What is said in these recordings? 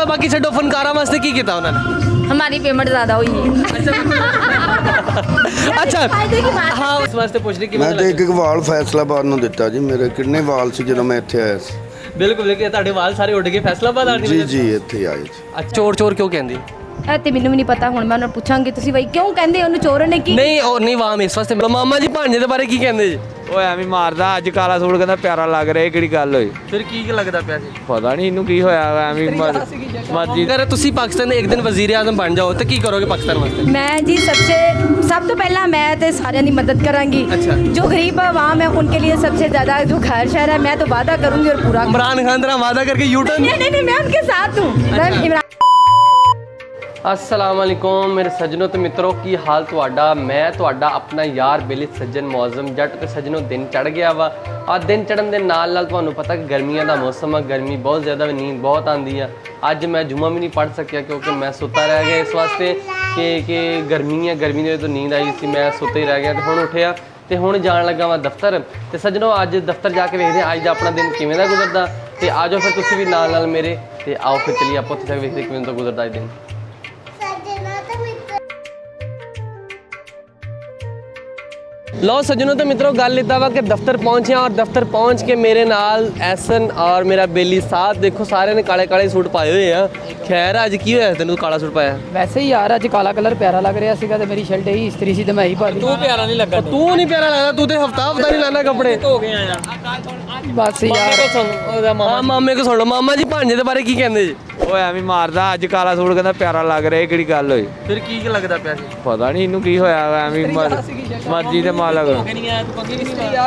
बाकी छो फनकारा वास्ते की किया उन्होंने? हमारी पेमेंट ज़्यादा हुई है। अच्छा हाँ उस वास्ते पूछ रही मैं तो एक वाल फैसलाबाद ਨੂੰ ਦਿੱਤਾ ਜੀ ਮੇਰੇ ਕਿੰਨੇ ਵਾਲ ਸੀ ਜਦੋਂ ਮੈਂ ਇੱਥੇ ਆਇਆ ਸੀ। ਬਿਲਕੁਲ ਲੇਕਿਨ ਤੁਹਾਡੇ ਵਾਲ ਸਾਰੇ ਉੱਡ ਗਏ ਫੈਸਲਾਬਾਦ ਆਣ ਜੀ ਜੀ ਇੱਥੇ ਆਏ ਜੀ। ਅੱਛਾ ਚੋਰ ਚੋਰ ਕਿਉਂ ਕਹਿੰਦੇ? ਇਹ ਤੇ ਮੈਨੂੰ ਵੀ ਨਹੀਂ ਪਤਾ, ਹੁਣ ਮੈਂ ਉਹਨਾਂ ਨੂੰ ਪੁੱਛਾਂਗੀ ਤੁਸੀਂ ਬਈ ਕਿਉਂ ਕਹਿੰਦੇ ਉਹਨੂੰ ਚੋਰ ਨੇ ਕੀ? ਨਹੀਂ ਉਹ ਨਹੀਂ ਵਾਮ ਇਸ ਵਾਸਤੇ ਮਾਮਾ ਜੀ ਭਾਂਜੇ ਦੇ ਬਾਰੇ ਕੀ ਕਹਿੰਦੇ ਜੀ? ਉਹ ਐਵੇਂ ਮਾਰਦਾ ਅੱਜ ਕਾਲਾ ਸੂਟ ਕਹਿੰਦਾ ਪਿਆਰਾ ਲੱਗ ਰਿਹਾ, ਇਹ ਕਿਹੜੀ ਗੱਲ ਹੋਈ? ਫਿਰ ਕੀ ਲੱਗਦਾ ਪਿਆ ਸੀ? ਪਤਾ ਨਹੀਂ ਇਹਨੂੰ ਕੀ ਹੋਇਆ ਐਵੇਂ ਮਰਜੀ। ਅਗਰ ਤੁਸੀਂ ਪਾਕਿਸਤਾਨ ਦੇ ਇੱਕ ਦਿਨ ਵਜ਼ੀਰ ਆਜ਼ਮ ਬਣ ਜਾਓ ਤਾਂ ਕੀ ਕਰੋਗੇ ਪਾਕਿਸਤਾਨ ਵਾਸਤੇ? मैं जी सब तो पहला मैं तो सारे की मदद करांगी। अच्छा। जो गरीब आवाम है उनके लिए सबसे ज़्यादा जो घर शहर है मैं तो वादा करूंगी और पूरा। इमरान खान तरह वादा करके यू टर्न। नहीं मैं उनके साथ हूँ। मैं इमरान अस्सलाम वालेकुम मेरे सज्जनों तो मित्रों की हाल तुहाडा। मैं तुहाडा अपना यार बेली सज्जन मौजम जट तो सज्जनों दिन चढ़ गया वा और दिन चढ़न के नाल तुहानू पता कि गर्मियों का मौसम है, गर्मी बहुत ज़्यादा नींद बहुत आती है। अज मैं जुम्मा भी नहीं पढ़ सकिया क्योंकि मैं सुता रह गया इस वास्ते कि गर्मी है, गर्मी की तो नींद आई सी, मैं सुते ही रह गया। तो हुण उठिया तो हुण जान लगा वा दफ्तर। तो सज्जनों अज दफ्तर जाके वेखदे अज दा अपना दिन किवें दा गुजरदा। तो आ जाओ फिर तुसीं भी नाल मेरे तो आओ फिर चलिए आप उत्थे जाके वेखदे किवें दा गुजरदा अज दिन। लो सज्जनों तो मित्रों गल इदा वा कि दफ्तर पहुंचे और दफ्तर पहुंच के मेरे नाल एहसन और मेरा बेली साथ देखो सारे ने काले काले सूट पाए हुए हैं। खैर अज की होया तेन काला सूट पाया? वैसे ही यार अज काला कलर प्यारा लग रहा सीगा ते मेरी शर्ट ही इस्त्री सी ते मैं ही पा ली। तू प्यारा नहीं लगा? तू नहीं प्यारा लगता, तू तो हफ्ता हफ्ता नहीं लाना कपड़े। हो गए यार बस यार मामे को सुन लो। मामा जी भांजे दे बारे की कहंदे जी? ਉਹ ਐਵੇਂ ਮਾਰਦਾ ਅੱਜ ਕਾਲਾ ਸੂਟ ਕਹਿੰਦਾ ਪਿਆਰਾ ਲੱਗ ਰਿਹਾ, ਇਹ ਕਿਹੜੀ ਗੱਲ ਹੋਈ? फिर की लगता पिया सी? ਪਤਾ ਨਹੀਂ ਇਹਨੂੰ ਕੀ ਹੋਇਆ ਐਵੇਂ ਮਰਜੀ ਦੇ ਮਾਲਕ।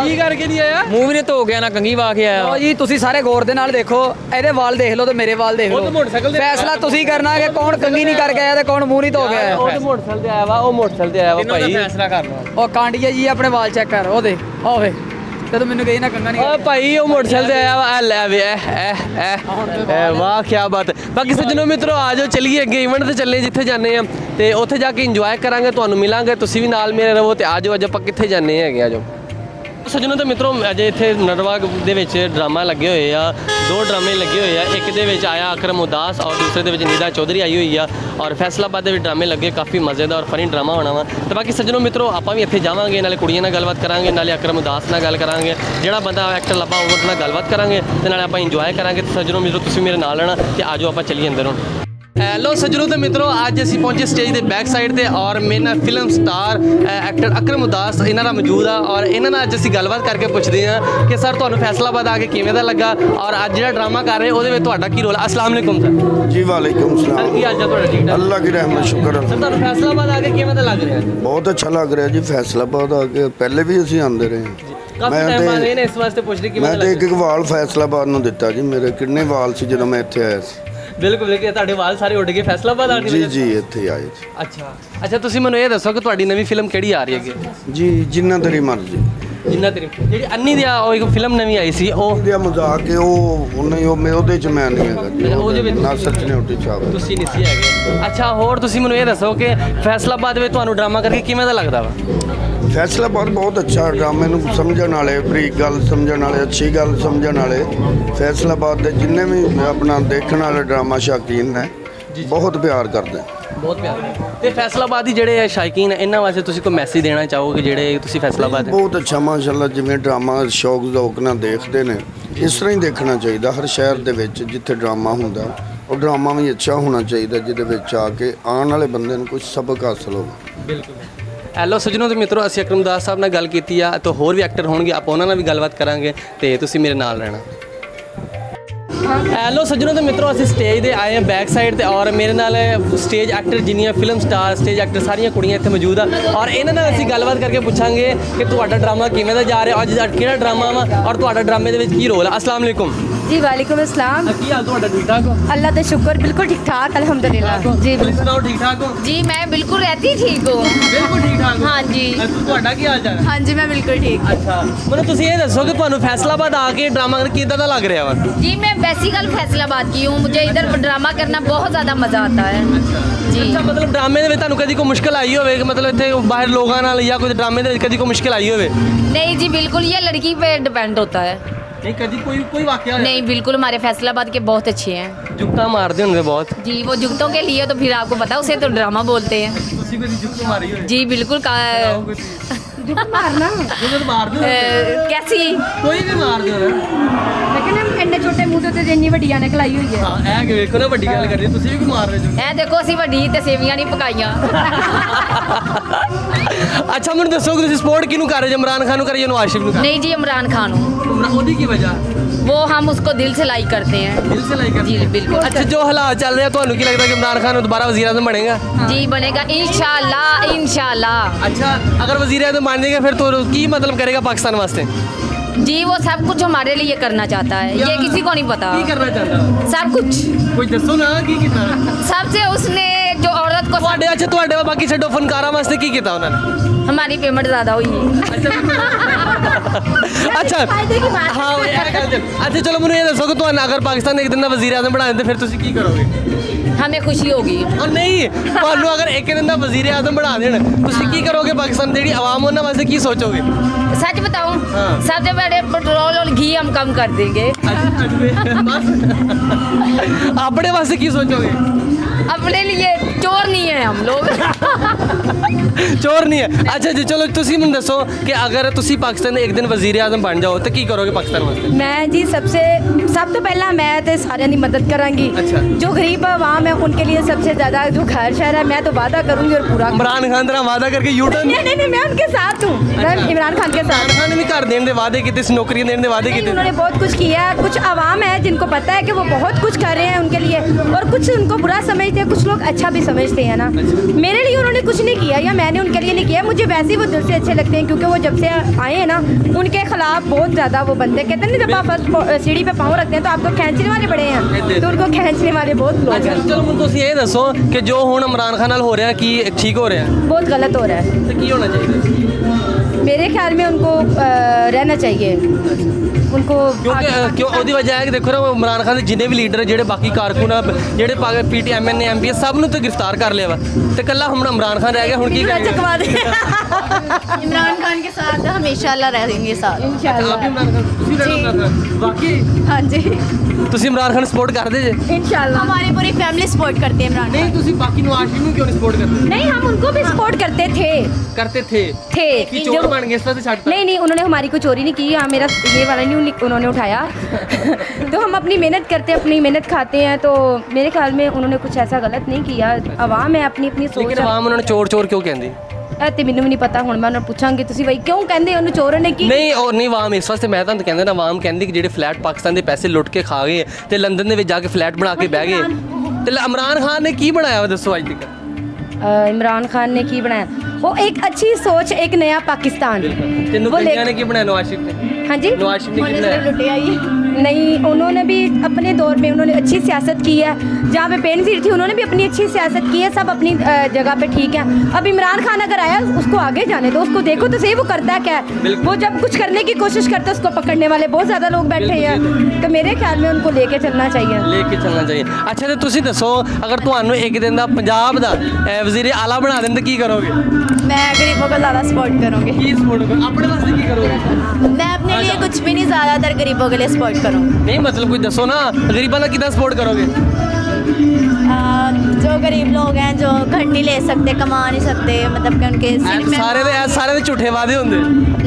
की करके नहीं आया? ਮੂੰਹ ਵੀ ਨਹੀਂ ਧੋ ਗਿਆ ਨਾ ਕੰਗੀ ਵਾ ਕੇ ਆਇਆ। ਜੀ ਤੁਸੀਂ ਸਾਰੇ ਗੌਰ ਦੇ ਨਾਲ ਦੇਖੋ, ਇਹਦੇ ਵਾਲ ਦੇਖ ਲਓ ਤੇ ਮੇਰੇ ਵਾਲ ਦੇਖ ਉਹ ਤਾਂ ਲਓ। ਮੋਟਰਸਾਈਕਲ ਤੇ ਫੈਸਲਾ ਤੁਸੀਂ ਕਰਨਾ ਕਿ ਕੌਣ ਕੰਗੀ ਨਹੀਂ ਕਰਕੇ ਆਇਆ ਤੇ ਕੌਣ ਮੂੰਹ ਨਹੀਂ ਧੋ ਕੇ ਆਇਆ। ਉਹ ਤੇ ਮੋਟਰਸਾਈਕਲ ਤੇ ਆਇਆ ਵਾ, ਉਹ ਮੋਟਰਸਾਈਕਲ ਤੇ ਆਇਆ ਵਾ ਭਾਈ। ਫੈਸਲਾ ਕਰ ਲਓ। ਉਹ ਕਾਂਡੀਆ ਜੀ ਆਪਣੇ ਵਾਲ ਚੈੱਕ ਕਰ, ਉਹ ਦੇ ਹੋਵੇ ਤੇ ਮੈਨੂੰ ਕਹੀ ਨਾ ਕੰਗਾ ਨਹੀਂ। ओ भाई वो मोटरसाइकिल से आया वा ले वे ए वाह क्या बात है। बाकी सज्जनों मित्रों आ जाओ चलिए अगे इवेंट ते चलने जिथे जाने हैं ते उत्थे जाके इंजॉय करांगे, तुहानू मिलांगे, तुसी भी नाल मेरे रहो ते आ जाओ अज आपां किथे जाने हैगे। आ जाओ सज्जनों तो मित्रों अजे इत्थे नरवाग दे विच ड्रामा लगे हुए आ, 2 ड्रामे लगे हुए आ। एक दे विच आया अकरम उदास और दूसरे दे विच नीदा चौधरी आई हुई आ और फैसलाबाद दे विच ड्रामे लगे, काफ़ी मज़ेदार और फनी ड्रामा होना वा। तो बाकी सज्जनों मित्रों आपां भी इत्थे जावांगे, नाले कुड़ियां नाल गलबात करांगे, नाले अकरम उदास नाल गल करांगे, जिहड़ा बंदा एक्टर लब्भा उहदे नाल गलबात करांगे ते नाले आपां इंजॉय करांगे। तो सज्जनों मित्रों तुसीं मेरे नाल आना ते आ जाओ आपां चलिए अंदर हुण। हेलो सज्जनों तो मित्रों अज असीं पहुंचे स्टेज के बैक साइड ते और मेरे नाल फिल्म स्टार एक्टर अकरम उदास इन्हां दा मौजूद आ और इन्हां नाल अज असीं गलबात करके पुछदे हां कि सर तुहानू फैसलाबाद आके किवें दा लगा और अज जिहड़ा ड्रामा कर रहे उहदे विच तुहाडा की रोल है? अस्सलाम वालेकुम सर। जी वालेकुम सर सलाम। की हाल चाल तुहाडा? ठीक ठाक? अल्लाह की रहमत शुक्र है। सर तुहानू फैसलाबाद आके किवें दा लग रहा है? बहुत अच्छा लग रहा जी फैसलाबाद आके, पहले भी ਅਸੀਂ ਆਂਦੇ ਰਹੇ ਹਾਂ। काफी मैं टाइम ते- बाद इन्हें इस वास्ते पुछ रही कि ਮੈਂ ਤੇ ਇੱਕ ਵਾਲ ਫੈਸਲਾਬਾਦ ਨੂੰ ਦਿੱਤਾ ਜੀ ਮੇਰੇ ਕਿੰਨੇ ਵਾਲ ਸੀ ਜਦੋਂ ਮੈਂ ਇੱਥੇ ਆਇਆ ਸੀ। बिल्कुल लेकिन ਤੁਹਾਡੇ ਵਾਲ ਸਾਰੇ ਉੱਡ ਗਏ ਫੈਸਲਾਬਾਦ ਆਣ ਦੀ ਜੀ ਵਜ੍ਹਾ ਜੀ ਇੱਥੇ ਆਏ ਜੀ। ਅੱਛਾ ਤੁਸੀਂ ਮੈਨੂੰ ਇਹ ਦੱਸੋ ਕਿ ਤੁਹਾਡੀ ਨਵੀਂ ਫਿਲਮ ਕਿਹੜੀ ਆ ਰਹੀ ਹੈਗੀ? ਜੀ ਜਿੰਨਾ ਤੇਰੀ ਮਰਜ਼ੀ। ਜਿੰਨਾ ਤੇਰੀ ਜਿਹੜੀ ਅੰਨੀ ਦੀ ਉਹ ਇੱਕ ਫਿਲਮ ਨਵੀਂ ਆਈ ਸੀ ਉਹ ਉਹਦਾ ਮਜ਼ਾਕ ਹੈ ਉਹਨੇ ਮੈਂ ਉਹਦੇ ਚ ਮੈਂ ਨਹੀਂ ਹੈਗਾ ਜੀ। ਉਹਦੇ ਵਿੱਚ ਨਾਸਰ ਚਨੇਉਟੀ ਸਾਹਿਬ। ਤੁਸੀਂ ਨਹੀਂ ਸੀ ਹੈਗੇ। ਅੱਛਾ ਹੋਰ ਤੁਸੀਂ ਮੈਨੂੰ ਇਹ ਦੱਸੋ ਕਿ ਫੈਸਲਾਬਾਦ ਵਿੱਚ ਤੁਹਾਨੂੰ ਡਰਾਮਾ ਕਰਕੇ ਕਿਵੇਂ ਦਾ ਲੱਗਦਾ ਵਾ? ਫੈਸਲਾਬਾਦ ਬਹੁਤ ਅੱਛਾ ਡਰਾਮੇ ਨੂੰ ਸਮਝਣ ਵਾਲੇ, ਬਰੀਕ ਗੱਲ ਸਮਝਣ ਵਾਲੇ, ਅੱਛੀ ਗੱਲ ਸਮਝਣ ਵਾਲੇ ਫੈਸਲਾਬਾਦ ਦੇ ਜਿੰਨੇ ਵੀ ਆਪਣਾ ਦੇਖਣ ਵਾਲੇ ਡਰਾਮਾ ਸ਼ੌਕੀਨ ਨੇ ਬਹੁਤ ਪਿਆਰ ਕਰਦੇ। ਬਹੁਤ ਪਿਆਰ ਤੇ ਫੈਸਲਾਬਾਦ ਦੀ ਜਿਹੜੇ ਸ਼ੌਕੀਨ ਇਹਨਾਂ ਵਾਸਤੇ ਤੁਸੀਂ ਕੋਈ ਮੈਸੇਜ ਦੇਣਾ ਚਾਹੋਗੇ ਜਿਹੜੇ ਤੁਸੀਂ ਫੈਸਲਾਬਾਦ ਬਹੁਤ ਅੱਛਾ ਮਾਸ਼ਾਅੱਲਾ ਜਿਵੇਂ ਡਰਾਮਾ ਸ਼ੌਕ ਜ਼ੌਕ ਨਾਲ ਦੇਖਦੇ ਨੇ ਇਸ ਤਰ੍ਹਾਂ ਹੀ ਦੇਖਣਾ ਚਾਹੀਦਾ। ਹਰ ਸ਼ਹਿਰ ਦੇ ਵਿੱਚ ਜਿੱਥੇ ਡਰਾਮਾ ਹੁੰਦਾ ਉਹ ਡਰਾਮਾ ਵੀ ਅੱਛਾ ਹੋਣਾ ਚਾਹੀਦਾ ਜਿਹਦੇ ਵਿੱਚ ਆ ਕੇ ਆਉਣ ਵਾਲੇ ਬੰਦੇ ਨੂੰ ਕੁਝ ਸਬਕ ਹਾਸਲ ਹੋਵੇ। ਬਿਲਕੁਲ। ਹੈਲੋ ਸੱਜਣੋ ਤੇ ਮਿੱਤਰੋ ਅਸੀਂ ਅਕਰਮ ਦਾਸ ਸਾਹਿਬ ਨਾਲ ਗੱਲ ਕੀਤੀ ਆ ਤੇ ਹੋਰ ਵੀ ਐਕਟਰ ਹੋਣਗੇ ਆਪਾਂ ਉਹਨਾਂ ਨਾਲ ਵੀ ਗੱਲਬਾਤ ਕਰਾਂਗੇ ਤੇ ਤੁਸੀਂ ਮੇਰੇ ਨਾਲ ਰਹਿਣਾ। ਹੈਲੋ ਸੱਜਣੋ ਤੇ ਮਿੱਤਰੋ ਅਸੀਂ ਸਟੇਜ ਤੇ ਆਏ ਹਾਂ ਬੈਕ ਸਾਈਡ ਤੇ ਔਰ ਮੇਰੇ ਨਾਲ ਸਟੇਜ ਐਕਟਰ ਜਿੰਨੀਆਂ ਫਿਲਮ ਸਟਾਰ ਸਟੇਜ ਐਕਟਰ ਸਾਰੀਆਂ ਕੁੜੀਆਂ ਇੱਥੇ ਮੌਜੂਦ ਆ ਔਰ ਇਹਨਾਂ ਨਾਲ ਅਸੀਂ ਗੱਲਬਾਤ ਕਰਕੇ ਪੁੱਛਾਂਗੇ ਕਿ ਤੁਹਾਡਾ ਡਰਾਮਾ ਕਿਵੇਂ ਦਾ ਜਾ ਰਿਹਾ, ਅੱਜ ਦਾ ਕਿਹੜਾ ਡਰਾਮਾ ਵਾ ਔਰ ਤੁਹਾਡਾ ਡਰਾਮੇ ਦੇ ਵਿੱਚ ਕੀ ਰੋਲ ਹੈ। अस्सलाम वालेकुम जी वालेकुम अस्सलाम। ਕੀ ਹਾਲ ਤੁਹਾਡਾ? ਠੀਕ ਠਾਕ ਹੋ? अल्लाह का शुक्र, बिल्कुल ठीक ठाक अल्हम्दुलिल्लाह। जी ਤੁਸੀਂ ਸੁਣਾਓ ਠੀਕ ਠਾਕ ਹੋ? जी मैं बिल्कुल रहती ठीक हूँ। ਬਿਲਕੁਲ ਠੀਕ ਠਾਕ ਹੋ? हाँ जी ਤੁਹਾਡਾ ਕੀ ਹਾਲ ਚਾਲ ਹੈ? हाँ जी मैं बिल्कुल ठीक। ਅੱਛਾ ਮੈਨੂੰ ਤੁਸੀਂ ਇਹ ਦੱਸੋ ਕਿ ਤੁਹਾਨੂੰ ਫੈਸਲਾਬਾਦ ਆ ਕੇ ਡਰਾਮਾ ਕਿੱਦਾਂ ਦਾ ਲੱਗ ਰਿਹਾ ਵਾ? जी मैं बेसिकल फैसलाबाद की हूँ, मुझे इधर ड्रामा करना बहुत ज़्यादा मज़ा आता है जी। ਅੱਛਾ ਮਤਲਬ ਡਰਾਮੇ ਦੇ ਵਿੱਚ ਤੁਹਾਨੂੰ ਕਦੀ ਕੋਈ ਮੁਸ਼ਕਲ ਆਈ ਹੋਵੇ ਕਿ ਮਤਲਬ ਇੱਥੇ ਬਾਹਰ ਲੋਕਾਂ ਨਾਲ ਜਾਂ ਕੋਈ ਡਰਾਮੇ ਦੇ ਵਿੱਚ ਕਦੀ ਕੋਈ ਮੁਸ਼ਕਲ ਆਈ ਹੋਵੇ? नहीं जी बिल्कुल, ये लड़की पे डिपेंड होता है। नहीं कभी कोई वाकया नहीं, बिल्कुल हमारे फैसलाबाद के बहुत अच्छे हैं जुगता मारते होंगे बहुत जी। वो जुगतों के लिए तो फिर आपको पता, उसे तो ड्रामा बोलते हैं ਤੁਸੀਂ ਕੋਈ जुगत मारी हो जी। बिल्कुल मारना जुगत मार दो कैसी कोई भी मार दो ना लेकिन हम ਇੰਨੇ ਛੋਟੇ ਮੂੰਹ ਤੇ ਜਿੰਨੀ ਵੱਡੀਆਂ ਨੇ ਖਲਾਈ ਹੋਈ ਹੈ। ਹਾਂ ਇਹ ਕਿ ਵੇਖੋ ਨਾ ਵੱਡੀ ਗੱਲ ਕਰਦੀ ਤੁਸੀਂ ਵੀ ਕੋਈ ਮਾਰ ਰਹੇ ਹੋ ਇਹ ਦੇਖੋ ਅਸੀਂ ਵੱਡੀ ਤੇ ਸੇਵੀਆਂ ਨਹੀਂ ਪਕਾਈਆਂ ਅੱਛਾ ਮੈਨੂੰ ਦੱਸੋ ਕਿ ਤੁਸੀਂ ਸਪੋਰਟ ਕਿਹਨੂੰ ਕਰ ਰਹੇ ਹੋ ਇਮਰਾਨ ਖਾਨ ਨੂੰ ਕਰ ਰਹੇ ਹੋ ਜਾਂ ਨਵਾਜ਼ ਸ਼ਰੀਫ ਨੂੰ ਕਰ नहीं जी, इमरान खान हूँ। ਰਹੇ ਹੋ ਉਹਦੀ ਕੀ ਵਜ੍ਹਾ वो हम उसको दिल से लाइक करते हैं ਦਿਲ ਸੇ ਲਾਈਕ जी बिल्कुल। ਅੱਛਾ ਜੋ ਹਾਲਾਤ ਚੱਲ ਰਹੇ ਆ ਤੁਹਾਨੂੰ ਕੀ ਲੱਗਦਾ ਕਿ ਇਮਰਾਨ ਖਾਨ ਦੁਬਾਰਾ ਵਜ਼ੀਰ ਆਜ਼ਮ ਬਣੇਗਾ जी बनेगा इंशाल्लाह इंशाल्लाह। अच्छा अगर वजीर आज़म मान जाएगा फिर तो की मतलब करेगा पाकिस्तान वास्ते जी वो सब कुछ हमारे लिए करना चाहता है, ये किसी को नहीं पता। की करना चाहता सब कुछ कोई दसो ना की कितना सबसे उसने जो औरत को ਤੁਹਾਡੇ ਅੱਛਾ ਤੁਹਾਡੇ ਬਾਕੀ ਛੱਡੋ ਫਨਕਾਰਾਂ ਵਾਸਤੇ ਕੀ ਕੀਤਾ ਉਹਨਾਂ ਨੇ हमारी पेमेंट ज़्यादा हुई है। ਅੱਛਾ फायदे की बात ਹਾਂ ਇਹ ਗੱਲ ਤੇ ਅੱਛਾ ਚਲੋ ਮੈਨੂੰ ਇਹ ਦੱਸੋ ਕਿ ਤੁਹਾਨੂੰ ਅਗਰ ਪਾਕਿਸਤਾਨ ਨੇ ਇੱਕ ਦਿਨ ਦਾ ਵਜ਼ੀਰ ਆਜ਼ਮ ਬਣਾ ਦਿੰਦੇ ਫਿਰ ਤੁਸੀਂ ਕੀ ਕਰੋਗੇ हमें खुशी होगी। ਉਹ ਨਹੀਂ ਤੁਹਾਨੂੰ ਅਗਰ ਇੱਕ ਦਿਨ ਦਾ ਵਜ਼ੀਰ ਆਜ਼ਮ ਬਣਾ ਦੇਣ ਤੁਸੀਂ ਕੀ ਕਰੋਗੇ ਪਾਕਿਸਤਾਨ ਦੀ ਜਿਹੜੀ ਆਵਾਮ ਉਹਨਾਂ ਵਾਸਤੇ ਕੀ ਸੋਚੋਗੇ सच बताऊं, हाँ। सबसे पहले पेट्रोल और घी हम कम कर देंगे। ਆਪਣੇ ਵਾਸਤੇ ਕੀ ਸੋਚੋਗੇ अपने लिए चोर नहीं है हम लोग। ਚੋਰ ਨਹੀਂ ਹੈ ਅੱਛਾ ਜੀ ਚਲੋ ਤੁਸੀਂ ਮੈਨੂੰ ਦੱਸੋ ਕਿ ਅਗਰ ਤੁਸੀਂ ਪਾਕਿਸਤਾਨ ਦੇ ਇੱਕ ਦਿਨ ਵਜ਼ੀਰ ਆਜ਼ਮ ਬਣ ਜਾਓ ਤਾਂ ਕੀ ਕਰੋਗੇ ਪਾਕਿਸਤਾਨ ਵਾਸਤੇ ਮੈਂ ਜੀ ਸਭ ਤੋਂ ਪਹਿਲਾਂ ਮੈਂ ਤੇ ਸਾਰਿਆਂ ਦੀ ਮਦਦ ਕਰਾਂਗੀ। अच्छा। जो गरीब आवाम है उनके लिए सबसे ज़्यादा जो घर शहर है मैं तो वादा करूंगी और पूरा इमरान खान तरह वादा करके यू टर्न नहीं मैं उनके साथ हूँ। मैं इमरान खान के साथ इमरान खान ने भी घर देने दे वादे किए थे नौकरियां देने दे वादे नहीं, किए उन्होंने बहुत कुछ किया है। कुछ आवाम है जिनको पता है कि वो बहुत कुछ कर रहे हैं उनके लिए, और कुछ उनको बुरा समझते हैं, कुछ लोग अच्छा भी समझते हैं ना। मेरे लिए उन्होंने कुछ नहीं किया या मैंने उनके लिए नहीं किया। मुझे वैसे ही वो दिल से अच्छे लगते हैं क्योंकि वो जब से आए हैं ना उनके खिलाफ बहुत ज़्यादा वो बनते हैं। कहते हैं ना जब आप फर्स्ट सीढ़ी पे पाँव रखते हैं तो आपको खींचने वाले बड़े हैं, तो उनको खींचने वाले बहुत लोग अच्छा हैं। चलो ਮੈਨੂੰ ਤੁਸੀਂ ਇਹ ਦੱਸੋ ਕਿ ਜੋ ਹੁਣ ਇਮਰਾਨ ਖਾਨ ਨਾਲ ਹੋ ਰਿਹਾ ਕੀ ਠੀਕ ਹੋ ਰਿਹਾ बहुत गलत हो रहा है। ਤੇ ਕੀ ਹੋਣਾ ਚਾਹੀਦਾ मेरे ख्याल में उनको रहना चाहिए उनको ਕਿਉਂਕਿ ਕਿਉਂ ਉਹਦੀ ਵਜ੍ਹਾ ਹੈ ਕਿ ਦੇਖੋ ਨਾ ਉਹ ਇਮਰਾਨ ਖਾਨ ਦੇ ਜਿੰਨੇ ਵੀ ਲੀਡਰ ਜਿਹੜੇ ਬਾਕੀ ਕਾਰਕੁਨ ਆ ਜਿਹੜੇ ਪੀਟੀਐਮ ਨੇ ਐਮਪੀ ਸਭ ਨੂੰ ਤਾਂ ਗ੍ਰਿਫਤਾਰ ਕਰ ਲਿਆ ਵਾ ਤੇ ਕੱਲਾ ਹੁਣ ਇਮਰਾਨ ਖਾਨ ਰਹਿ ਗਿਆ ਹੁਣ ਕੀ ਕਰੇਗਾ चकवा दे। इमरान खान के साथ हमेशा रहेंगे साथ। ਆਪ ਹੀ ਇਮਰਾਨ ਖਾਨ ਤੁਸੀਂ ਰਹਿਣਾ ਬਾਕੀ हाँ जी, ਤੁਸੀਂ ਇਮਰਾਨ ਖਾਨ ਸਪੋਰਟ ਕਰਦੇ ਜੇ इंशाल्लाह। हमारी पूरी फैमिली सपोर्ट करती है इमरान ਨਹੀਂ ਤੁਸੀਂ ਬਾਕੀ ਨਵਾਜ਼ ਸ਼ਰੀਫ ਨੂੰ ਕਿਉਂ ਨਹੀਂ ਸਪੋਰਟ ਕਰਦੇ नहीं हम उनको भी सपोर्ट करते थे करते थे कि चोर जो- बन गए इस तरह से छाटता नहीं उन्होंने हमारी कोई चोरी नहीं की। हाँ मेरा ये वाला नहीं उन्होंने उठाया। तो हम अपनी मेहनत करते हैं, अपनी मेहनत खाते हैं, तो मेरे ख्याल में उन्होंने कुछ ऐसा गलत नहीं किया। आवाम है अपनी अपनी सोच लेकिन आवाम उन्होंने चोर चोर क्यों कहती ਇਹ ਤੇ ਮੈਨੂੰ ਵੀ ਨਹੀਂ ਪਤਾ। ਹੁਣ ਮੈਂ ਉਹਨਾਂ ਨੂੰ ਪੁੱਛਾਂਗੀ ਤੁਸੀਂ ਬਈ ਕਿਉਂ ਕਹਿੰਦੇ ਉਹਨੂੰ ਚੋਰ ਨੇ ਕੀ ਨਹੀਂ ਉਹ ਨਹੀਂ ਆਵਾਮ ਇਸ ਵਾਸਤੇ ਮੈਂ ਤੁਹਾਨੂੰ ਕਹਿੰਦਾ ਨਾ ਆਵਾਮ ਕਹਿੰਦੀ ਕਿ ਜਿਹੜੇ ਫਲੈਟ ਪਾਕਿਸਤਾਨ ਦੇ ਪੈਸੇ ਲੁੱਟ ਕੇ ਖਾ ਗਏ ਤੇ ਲੰਡਨ ਦੇ ਵਿੱਚ ਜਾ ਕੇ ਫਲੈਟ ਬਣਾ ਕੇ ਬਹਿ ਗਏ ਤੇ ਇਮਰਾਨ ਖਾਨ ਨੇ ਕੀ ਬਣਾਇਆ ਦੱਸੋ ਅੱਜ ਤੱਕ इमरान खान ने की बनाया? वो एक अच्छी सोच, एक नया पाकिस्तान तेनू वो कन्या ने की बनाया नवाज शरीफ ने हाँ जी नवाज शरीफ ने की बनाया नहीं उन्होंने भी अपने दौर में उन्होंने अच्छी सियासत की है। जहाँ पे पेन सीट थी उन्होंने भी अपनी अच्छी सियासत की है। सब अपनी जगह पे ठीक है। अब इमरान खान अगर आया उसको आगे जाने दो, उसको देखो तो सही वो करता है क्या है। वो जब कुछ करने की कोशिश करता है उसको पकड़ने वाले बहुत ज़्यादा लोग बैठे हैं, तो मेरे ख्याल में उनको लेके चलना चाहिए। लेके चलना चाहिए। अच्छा तो ਤੁਸੀਂ ਦੱਸੋ ਅਗਰ ਤੁਹਾਨੂੰ ਇੱਕ ਦਿਨ ਦਾ ਪੰਜਾਬ ਦਾ ਵਜ਼ੀਰ ਆਲਾ ਬਣਾ ਦੇਣ ਤਾਂ ਕੀ ਕਰੋਗੇ मैं गरीबों को ज़्यादा सपोर्ट करूँगी। ਕੀ ਸਪੋਰਟ ਕਰੋ ਆਪਣੇ ਵਾਸਤੇ ਕੀ ਕਰੋਗੇ मैं अपने लिए कुछ भी नहीं, ज़्यादातर गरीबों के लिए सपोर्ट करूँगी। ਨਹੀਂ ਮਤਲਬ ਕੋਈ ਦੱਸੋ ਨਾ ਗਰੀਬਾਂ ਦਾ ਕਿੱਦਾਂ ਸਪੋਰਟ ਕਰੋਗੇ जो गरीब लोग हैं जो घर नहीं ले सकते, कमा नहीं सकते, मतलब कि उनके ਸਾਰੇ ਦੇ ਝੂਠੇ ਵਾਅਦੇ ਹੁੰਦੇ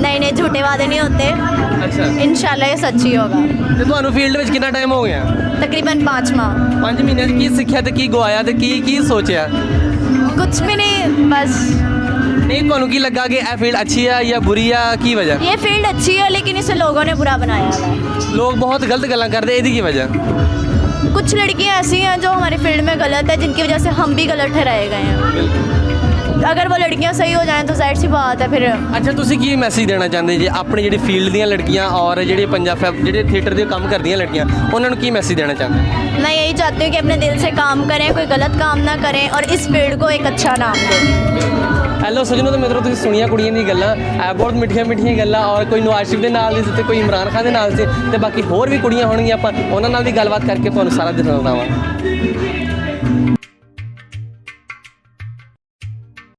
नहीं झूठे वादे नहीं होते। ਅੱਛਾ इंशाल्लाह ये सच ही होगा। ਤੇ ਤੁਹਾਨੂੰ ਫੀਲਡ ਵਿੱਚ ਕਿੰਨਾ ਟਾਈਮ ਹੋ ਗਿਆ तकरीबन 5 माह। 5 ਮਹੀਨਿਆਂ 'ਚ ਕੀ ਸਿੱਖਿਆ ਤੇ ਕੀ ਗਵਾਇਆ ਤੇ ਕੀ ਸੋਚਿਆ कुछ भी नहीं, बस ਨਹੀਂ ਤੁਹਾਨੂੰ ਕੀ ਲੱਗਾ ਕਿ ਇਹ ਫੀਲਡ ਅੱਛੀ ਆ ਜਾਂ ਬੁਰੀ ਆ ਕੀ ਵਜ੍ਹਾ ये फील्ड अच्छी है लेकिन इसे लोगों ने बुरा बनाया हुआ है। ਲੋਕ ਬਹੁਤ ਗਲਤ ਗੱਲਾਂ ਕਰਦੇ ਇਹਦੀ ਕੀ ਵਜ੍ਹਾ कुछ लड़कियां ऐसी हैं जो हमारी फील्ड में गलत है, जिनकी वजह से हम भी गलत ठहराए गए हैं। अगर वो लड़कियां सही हो जाएं तो जाहिर सी बात है फिर। ਅੱਛਾ ਤੁਸੀਂ ਕੀ ਮੈਸੇਜ ਦੇਣਾ ਚਾਹੁੰਦੇ ਜੇ ਆਪਣੀ ਜਿਹੜੀ ਫੀਲਡ ਦੀਆਂ ਲੜਕੀਆਂ ਔਰ ਜਿਹੜੇ ਪੰਜਾਬ ਜਿਹੜੇ ਥੀਏਟਰ ਦੇ ਕੰਮ ਕਰਦੀਆਂ ਲੜਕੀਆਂ ਉਹਨਾਂ ਨੂੰ ਕੀ ਮੈਸੇਜ ਦੇਣਾ ਚਾਹੁੰਦੇ मैं यही चाहती हूँ कि अपने दिल से काम करें, कोई गलत काम ना करें और इस फील्ड को एक अच्छा नाम दें। ਹੈਲੋ ਸੱਜਣੋ ਤੇ ਮਿੱਤਰੋ ਤੁਸੀਂ ਸੁਣੀਆਂ ਕੁੜੀਆਂ ਦੀ ਗੱਲਾਂ ਬਹੁਤ ਮਿੱਠੀਆਂ ਗੱਲਾਂ ਔਰ ਕੋਈ ਨਵਾਜ਼ ਸ਼ਰੀਫ ਦੇ ਨਾਲ ਸੀ ਤੇ ਕੋਈ ਇਮਰਾਨ ਖਾਨ ਦੇ ਨਾਲ ਸੀ ਤੇ ਬਾਕੀ ਹੋਰ ਵੀ ਕੁੜੀਆਂ ਹੋਣਗੀਆਂ ਆਪਾਂ ਉਹਨਾਂ ਨਾਲ ਵੀ ਗੱਲਬਾਤ ਕਰਕੇ ਤੁਹਾਨੂੰ ਸਾਰਾ ਦਿਖਾਉਣਾ ਵਾ